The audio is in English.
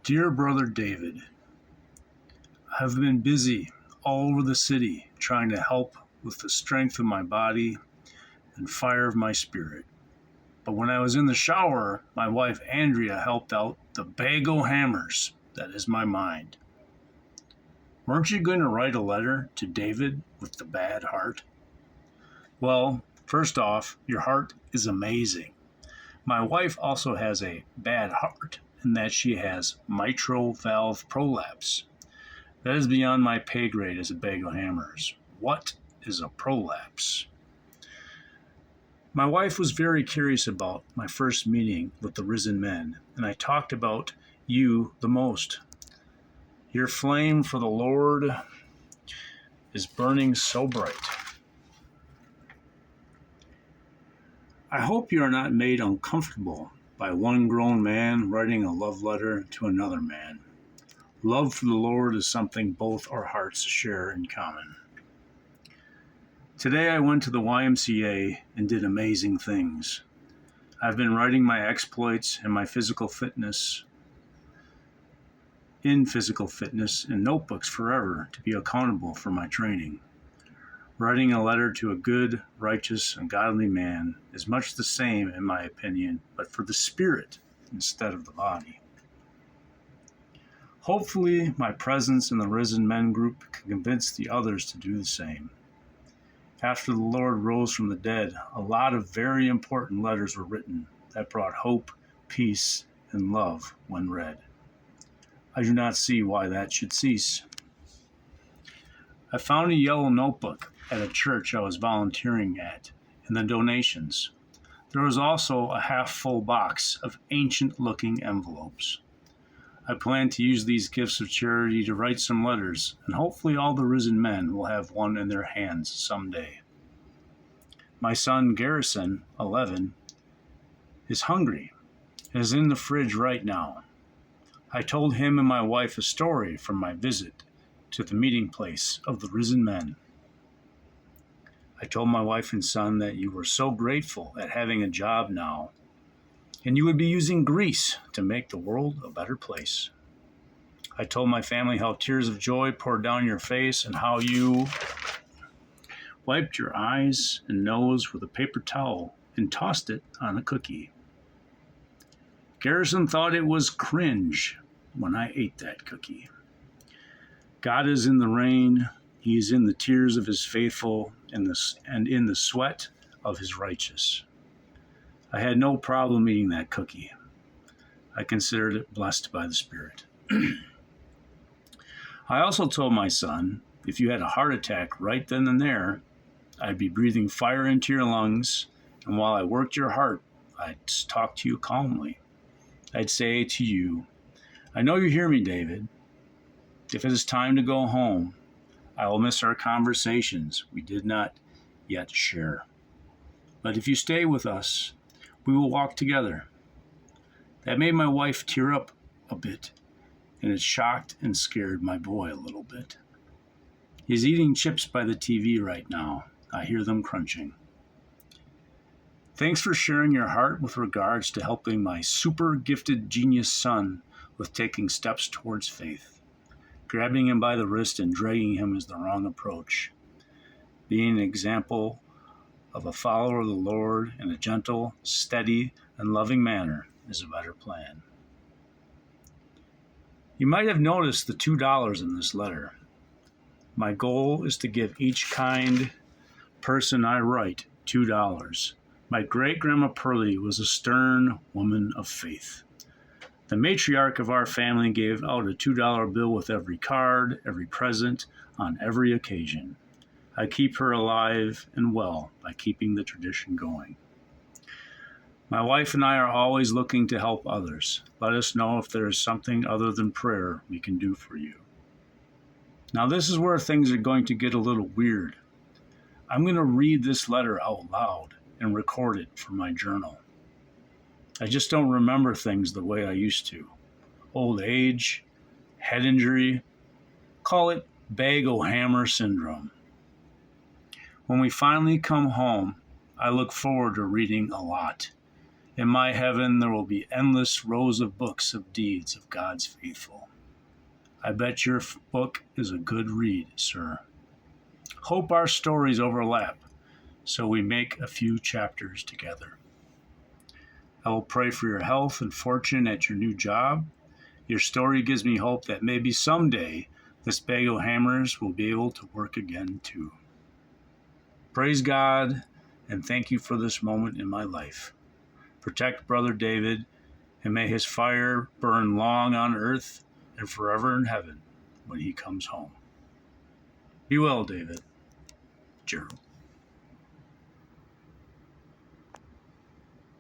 Dear Brother David, I have been busy all over the city trying to help with the strength of my body and fire of my spirit. But when I was in the shower, my wife Andrea helped out the bag o' hammers that is my mind. Weren't you going to write a letter to David with the bad heart? Well, first off, your heart is amazing. My wife also has a bad heart in that she has mitral valve prolapse. That is beyond my pay grade as a bag of hammers. What is a prolapse? My wife was very curious about my first meeting with the risen men, and I talked about you the most. Your flame for the Lord is burning so bright. I hope you are not made uncomfortable by one grown man writing a love letter to another man. Love for the Lord is something both our hearts share in common. Today I went to the YMCA and did amazing things. I've been writing my exploits and my physical fitness in notebooks forever to be accountable for my training. Writing a letter to a good, righteous, and godly man is much the same, in my opinion, but for the spirit instead of the body. Hopefully, my presence in the Risen Men group can convince the others to do the same. After the Lord rose from the dead, a lot of very important letters were written that brought hope, peace, and love when read. I do not see why that should cease. I found a yellow notebook at a church I was volunteering at in the donations. There was also a half-full box of ancient-looking envelopes. I plan to use these gifts of charity to write some letters, and hopefully all the risen men will have one in their hands someday. My son Garrison, 11, is hungry and is in the fridge right now. I told him and my wife a story from my visit to the meeting place of the risen men. I told my wife and son that you were so grateful at having a job now, and you would be using grease to make the world a better place. I told my family how tears of joy poured down your face and how you wiped your eyes and nose with a paper towel and tossed it on a cookie. Garrison thought it was cringe when I ate that cookie. God is in the rain, he is in the tears of his faithful, and in the sweat of his righteous. I had no problem eating that cookie. I considered it blessed by the Spirit. I also told my son, if you had a heart attack right then and there, I'd be breathing fire into your lungs, and while I worked your heart, I'd talk to you calmly. I'd say to you, I know you hear me, David. If it is time to go home, I will miss our conversations we did not yet share. But if you stay with us, we will walk together. That made my wife tear up a bit, and it shocked and scared my boy a little bit. He's eating chips by the TV right now. I hear them crunching. Thanks for sharing your heart with regards to helping my super gifted genius son with taking steps towards faith. Grabbing him by the wrist and dragging him is the wrong approach. Being an example of a follower of the Lord in a gentle, steady, and loving manner is a better plan. You might have noticed the $2 in this letter. My goal is to give each kind person I write $2. My great-grandma Pearlie was a stern woman of faith. The matriarch of our family gave out a $2 bill with every card, every present, on every occasion. I keep her alive and well by keeping the tradition going. My wife and I are always looking to help others. Let us know if there is something other than prayer we can do for you. Now this is where things are going to get a little weird. I'm going to read this letter out loud and record it for my journal. I just don't remember things the way I used to. Old age, head injury, call it bag o' hammer syndrome. When we finally come home, I look forward to reading a lot. In my heaven, there will be endless rows of books of deeds of God's faithful. I bet your book is a good read, sir. Hope our stories overlap, so we make a few chapters together. I will pray for your health and fortune at your new job. Your story gives me hope that maybe someday the Spago hammers will be able to work again too. Praise God, and thank you for this moment in my life. Protect Brother David, and may his fire burn long on earth and forever in heaven when he comes home. Be well, David. Gerald.